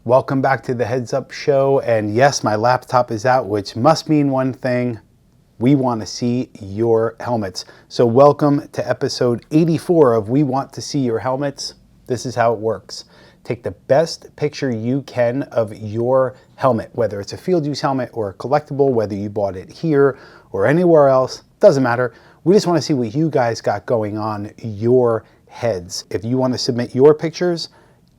Welcome back to the Heads Up Show, and yes, my laptop is out, which must mean one thing. We want to see your helmets. So welcome to episode 84 of We Want to See Your Helmets. This is how it works. Take the best picture you can of your helmet, whether it's a field use helmet or a collectible, whether you bought it here or anywhere else, doesn't matter. We just want to see what you guys got going on your heads. If you want to submit your pictures,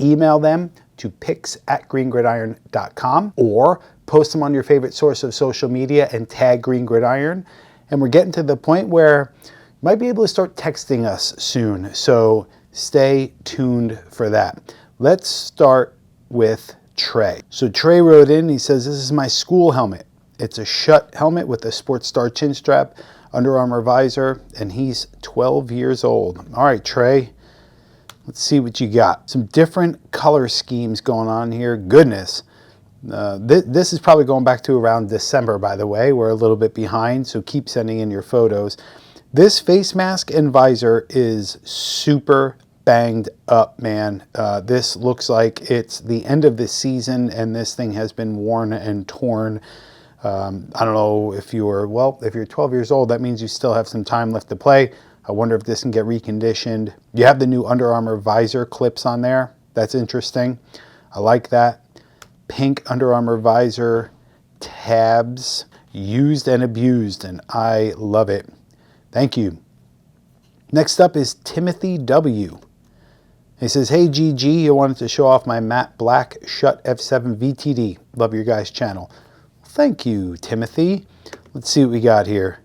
email them to pics@greengridiron.com or post them on your favorite source of social media and tag Green Gridiron. And we're getting to the point where you might be able to start texting us soon, so stay tuned for that. Let's start with Trey. So Trey wrote in, he says, this is my school helmet. It's a Schutt helmet with a SportStar chin strap, Under Armour visor, and he's 12 years old. All right, Trey. Let's see what you got. Some different color schemes going on here. Goodness. This is probably going back to around December, by the way. We're a little bit behind, so keep sending in your photos. This face mask and visor is super banged up, man. This looks like it's the end of the season, and this thing has been worn and torn. I don't know if you're 12 years old, that means you still have some time left to play. I wonder if this can get reconditioned. You have the new Under Armour visor clips on there. That's interesting. I like that. Pink Under Armour visor tabs, used and abused, and I love it. Thank you. Next up is Timothy W. He says, hey GG, I wanted to show off my matte black Schutt F7 VTD. Love your guys' channel. Thank you, Timothy. Let's see what we got here.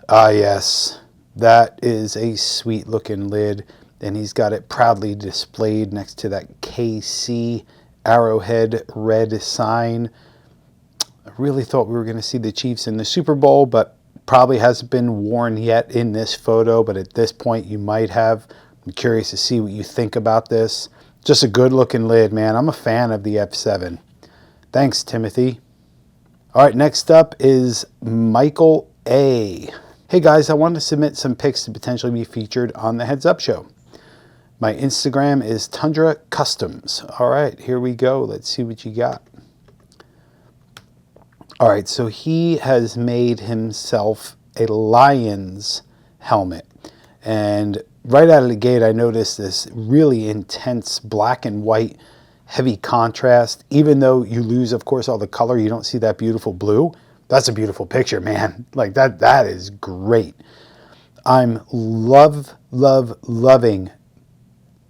Ah, yes. That is a sweet looking lid, and he's got it proudly displayed next to that KC arrowhead red sign. I really thought we were going to see the Chiefs in the Super Bowl, but probably hasn't been worn yet in this photo, but at this point you might have. I'm curious to see what you think about this. Just a good looking lid, man. I'm a fan of the F7. Thanks, Timothy. All right, next up is Michael A. Hey guys, I wanted to submit some pics to potentially be featured on the Heads Up Show. My Instagram is Tundra Customs. All right, here we go. Let's see what you got. All right, so he has made himself a Lions helmet. And right out of the gate, I noticed this really intense black and white, heavy contrast. Even though you lose, of course, all the color, you don't see that beautiful blue. That's a beautiful picture, man. Like that is great. I'm loving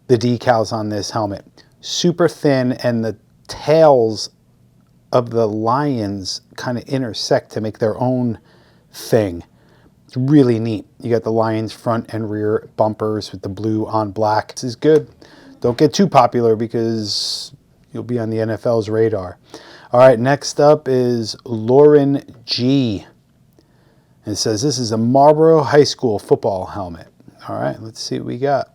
the decals on this helmet. Super thin, and the tails of the lions kind of intersect to make their own thing. It's really neat. You got the lions front and rear bumpers with the blue on black. This is good. Don't get too popular because you'll be on the NFL's radar. All right, next up is Lauren G. It says, this is a Marlboro High School football helmet. All right, let's see what we got.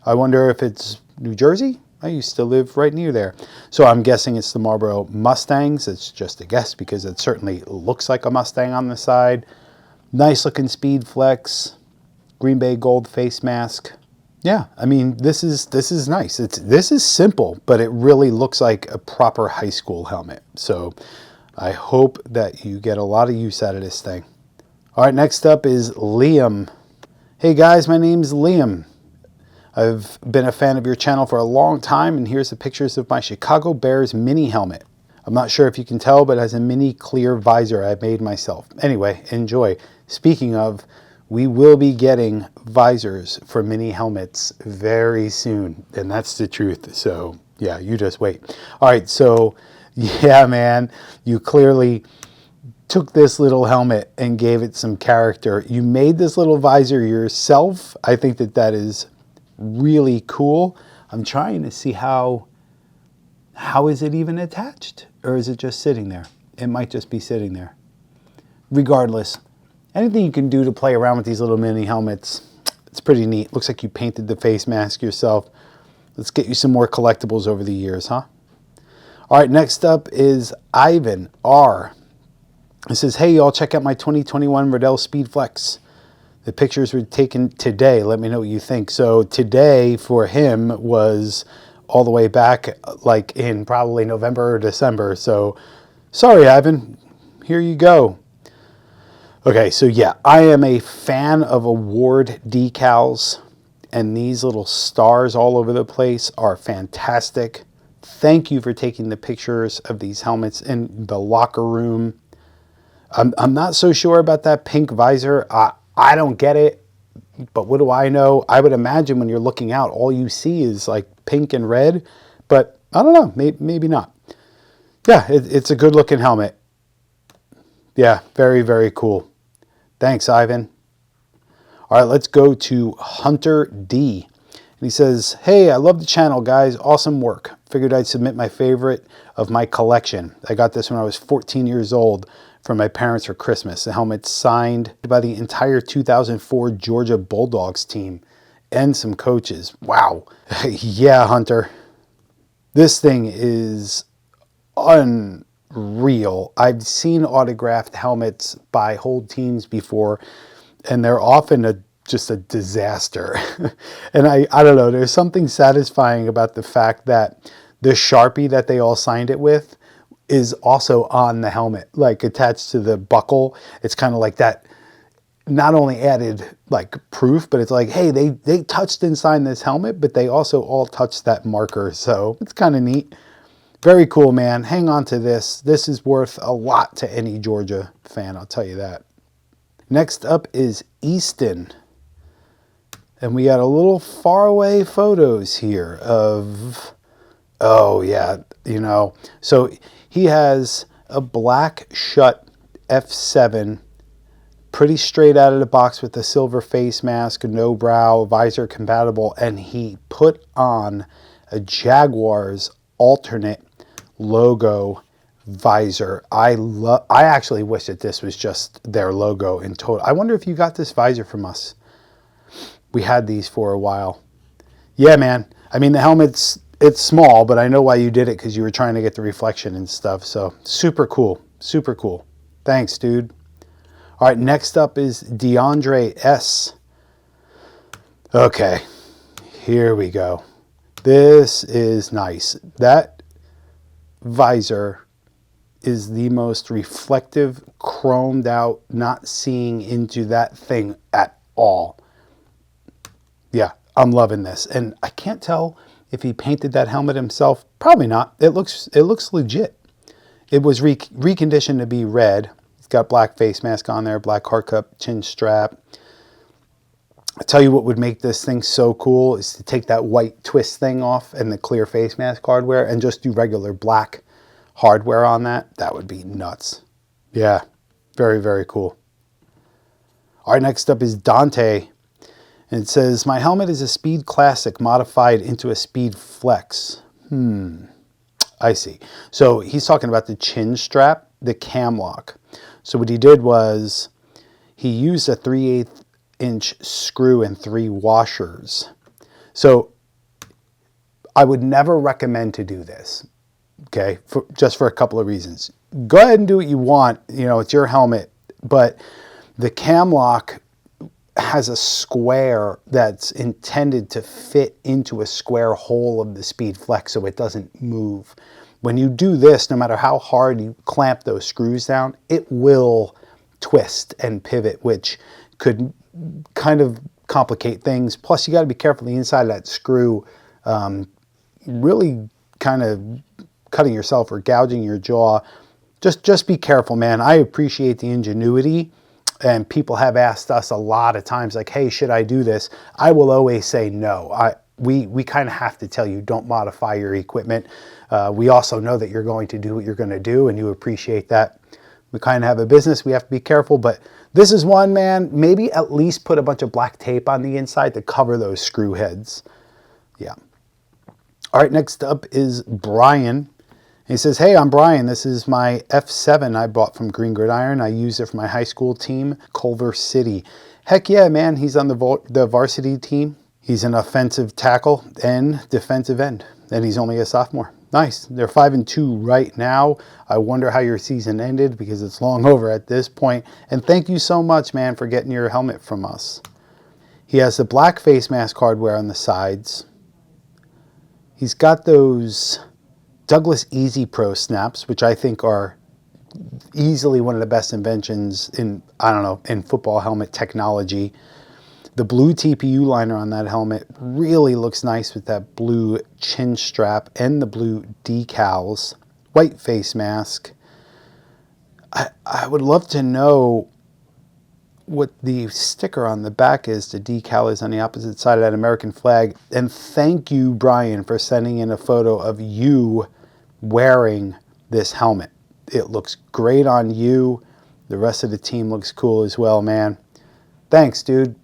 I wonder if it's New Jersey? I used to live right near there. So I'm guessing it's the Marlboro Mustangs. It's just a guess because it certainly looks like a Mustang on the side. Nice looking speed flex, Green Bay gold face mask. Yeah, I mean, this is nice. This is simple, but it really looks like a proper high school helmet. So I hope that you get a lot of use out of this thing. All right, next up is Liam. Hey guys, my name's Liam. I've been a fan of your channel for a long time, and here's the pictures of my Chicago Bears mini helmet. I'm not sure if you can tell, but it has a mini clear visor I made myself. Anyway, enjoy. Speaking of, we will be getting visors for mini helmets very soon, and that's the truth. So yeah, you just wait. All right, so yeah, man, you clearly took this little helmet and gave it some character. You made this little visor yourself. I think that is really cool. I'm trying to see how is it even attached, or is it just sitting there? It might just be sitting there. Regardless, anything you can do to play around with these little mini helmets, it's pretty neat. Looks like you painted the face mask yourself. Let's get you some more collectibles over the years, huh? All right, next up is Ivan R. It says, hey y'all, check out my 2021 Riddell Speed Flex. The pictures were taken today. Let me know what you think. So today for him was all the way back like in probably November or December. So sorry, Ivan, here you go. Okay, so yeah, I am a fan of award decals, and these little stars all over the place are fantastic. Thank you for taking the pictures of these helmets in the locker room. I'm not so sure about that pink visor. I don't get it, but what do I know? I would imagine when you're looking out, all you see is like pink and red, but I don't know, maybe not. Yeah, it's a good looking helmet. Yeah, very, very cool. Thanks, Ivan. All right, let's go to Hunter D. And he says, hey, I love the channel, guys. Awesome work. Figured I'd submit my favorite of my collection. I got this when I was 14 years old from my parents for Christmas. The helmet's signed by the entire 2004 Georgia Bulldogs team and some coaches. Wow. Yeah, Hunter. This thing is unreal. I've seen autographed helmets by whole teams before, and they're often just a disaster. And I don't know, there's something satisfying about the fact that the Sharpie that they all signed it with is also on the helmet, like attached to the buckle. It's kind of like that, not only added like proof, but it's like, hey, they touched and signed this helmet, but they also all touched that marker. So it's kind of neat. Very cool, man. Hang on to this. This is worth a lot to any Georgia fan, I'll tell you that. Next up is Easton. And we got a little faraway photos here of, oh yeah, you know. So he has a black Schutt F7, pretty straight out of the box with a silver face mask, no brow, visor compatible, and he put on a Jaguars alternate logo visor. I actually wish that this was just their logo in total. I wonder if you got this visor from us. We had these for a while. Yeah, man. I mean, the helmet's, it's small, but I know why you did it, because you were trying to get the reflection and stuff. So super cool. Super cool. Thanks, dude. All right, next up is DeAndre S. Okay, here we go. This is nice. That visor is the most reflective, chromed out, not seeing into that thing at all. Yeah, I'm loving this. And I can't tell if he painted that helmet himself. Probably not. It looks legit. It was reconditioned to be red. It's got black face mask on there, black hard cup chin strap. I tell you what would make this thing so cool is to take that white twist thing off and the clear face mask hardware and just do regular black hardware on that. That would be nuts. Yeah, very, very cool. All right, next up is Dante. And it says, my helmet is a Speed Classic modified into a Speed Flex. I see. So he's talking about the chin strap, the cam lock. So what he did was he used a 3/8 inch screw and 3 washers. So I would never recommend to do this, okay, just for a couple of reasons. Go ahead and do what you want. You know, it's your helmet, but the cam lock has a square that's intended to fit into a square hole of the Speed Flex so it doesn't move. When you do this, no matter how hard you clamp those screws down, it will twist and pivot, which could kind of complicate things. Plus, you got to be careful the inside of that screw, really kind of cutting yourself or gouging your jaw. Just be careful, man. I appreciate the ingenuity. And people have asked us a lot of times, like, hey, should I do this? I will always say no. We kind of have to tell you, don't modify your equipment. We also know that you're going to do what you're going to do, and you appreciate that. We kind of have a business. We have to be careful. But this is one, man, maybe at least put a bunch of black tape on the inside to cover those screw heads. Yeah. All right, next up is Brian. He says, hey, I'm Brian. This is my F7 I bought from Green Gridiron. I use it for my high school team, Culver City. Heck yeah, man. He's on the varsity team. He's an offensive tackle and defensive end. And he's only a sophomore. Nice. They're 5-2 right now. I wonder how your season ended because it's long over at this point. And thank you so much, man, for getting your helmet from us. He has the black face mask hardware on the sides. He's got those Douglas Easy Pro snaps, which I think are easily one of the best inventions in, I don't know, in football helmet technology. The blue TPU liner on that helmet really looks nice with that blue chin strap and the blue decals. White face mask. I would love to know what the sticker on the back is. The decal is on the opposite side of that American flag. And thank you, Brian, for sending in a photo of you wearing this helmet. It looks great on you. The rest of the team looks cool as well, man. Thanks, dude.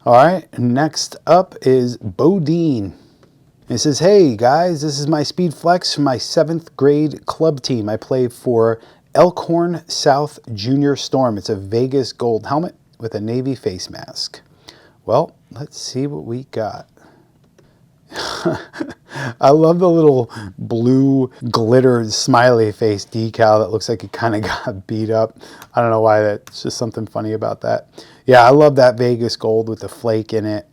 All right, next up is Bodine. It says, hey guys, this is my Speed Flex from my 7th grade club team. I play for Elkhorn South Junior Storm. It's a Vegas gold helmet with a navy face mask. Well, let's see what we got. I love the little blue glittered smiley face decal that looks like it kind of got beat up. I don't know why, that's just something funny about that. Yeah, I love that Vegas gold with the flake in it.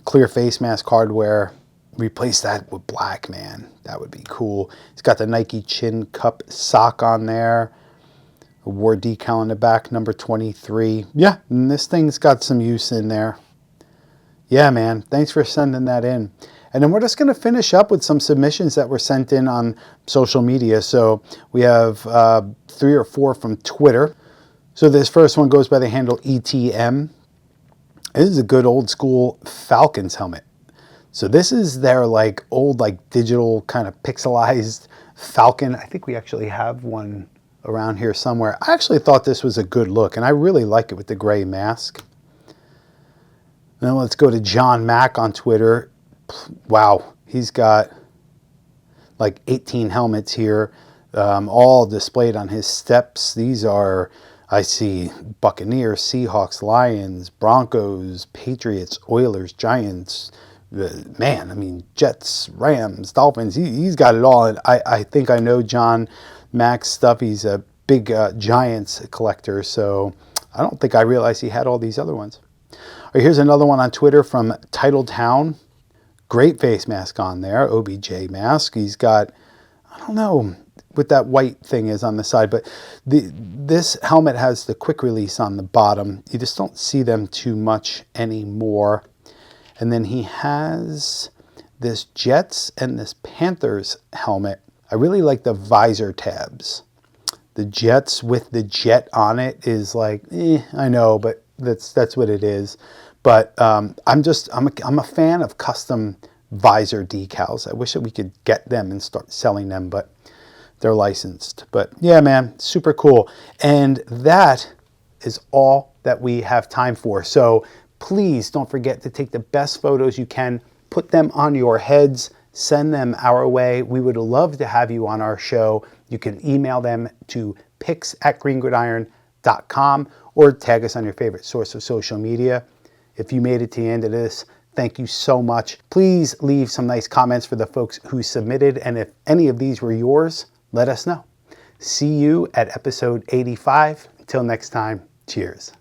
Clear face mask hardware. Replace that with black, man. That would be cool. It's got the Nike chin cup sock on there. Award decal on the back, number 23. Yeah, and this thing's got some use in there. Yeah, man, thanks for sending that in. And then we're just going to finish up with some submissions that were sent in on social media. So we have 3 or 4 from Twitter. So this first one goes by the handle ETM. This is a good old school Falcons helmet. So this is their like old like digital kind of pixelized Falcon. I think we actually have one around here somewhere. I actually thought this was a good look, and I really like it with the gray mask. Then let's go to John Mack on Twitter. Wow, he's got like 18 helmets here, all displayed on his steps. These are, I see, Buccaneers, Seahawks, Lions, Broncos, Patriots, Oilers, Giants. Man, I mean, Jets, Rams, Dolphins. He's got it all. And I think I know John Mack's stuff. He's a big Giants collector, so I don't think I realized he had all these other ones. All right, here's another one on Twitter from Titletown. Great face mask on there, OBJ mask. He's got, I don't know what that white thing is on the side, but this helmet has the quick release on the bottom. You just don't see them too much anymore. And then he has this Jets and this Panthers helmet. I really like the visor tabs. The Jets with the jet on it is like, I know, but that's what it is. But I'm a fan of custom visor decals. I wish that we could get them and start selling them, but they're licensed. But yeah, man, super cool. And that is all that we have time for. So please don't forget to take the best photos you can, put them on your heads, send them our way. We would love to have you on our show. You can email them to pics@greengridiron.com or tag us on your favorite source of social media. If you made it to the end of this, thank you so much. Please leave some nice comments for the folks who submitted, and if any of these were yours, let us know. See you at episode 85. Until next time, cheers.